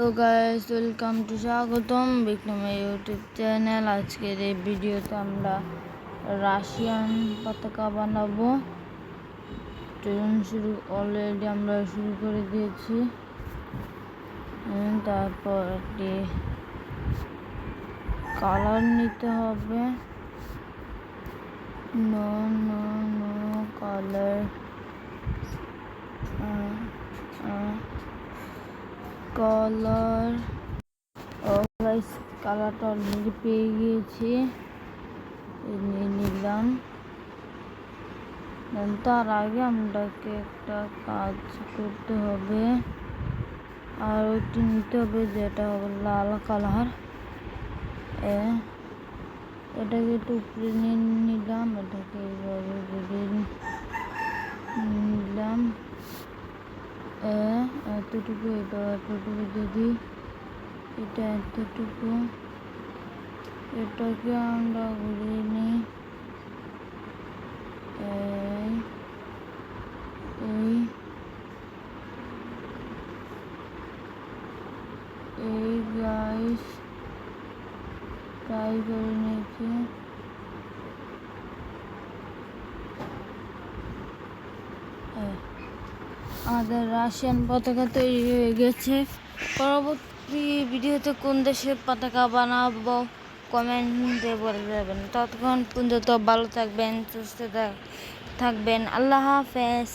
Hello guys, welcome to স্বাগতম Vikram YouTube channel. আজকের এই ভিডিওতে আমরা রাশিয়ান পতাকা বানাবো। অলরেডি আমরা শুরু করে দিয়েছি। তারপর একটি কালার নিতে হবে। নো কালার গাইস, কালারটা অলরেডি পেয়ে গিয়েছি, নিয়ে নিলাম। তার আগে আমাদেরকে একটা কাজ করতে হবে, আর ওইটি নিতে হবে যেটা হবে লাল কালার। এটাকে একটু উপরে নিয়ে নিলাম, এটাকে এইভাবে নিলাম। এতটুকু, এটা এতটুকু যদি এটা এতটুকু, এটাকে আমরা ঘুরিয়ে নিই। এই গাইস ট্রাই করে নিয়েছি। আমাদের রাশিয়ান পতাকা তৈরি হয়ে গেছে। পরবর্তী ভিডিওতে কোন দেশের পতাকা বানাবো কমেন্টে বলে যাবেন। ততক্ষণ পর্যন্ত ভালো থাকবেন, সুস্থ থাকবেন। আল্লাহ হাফেজ।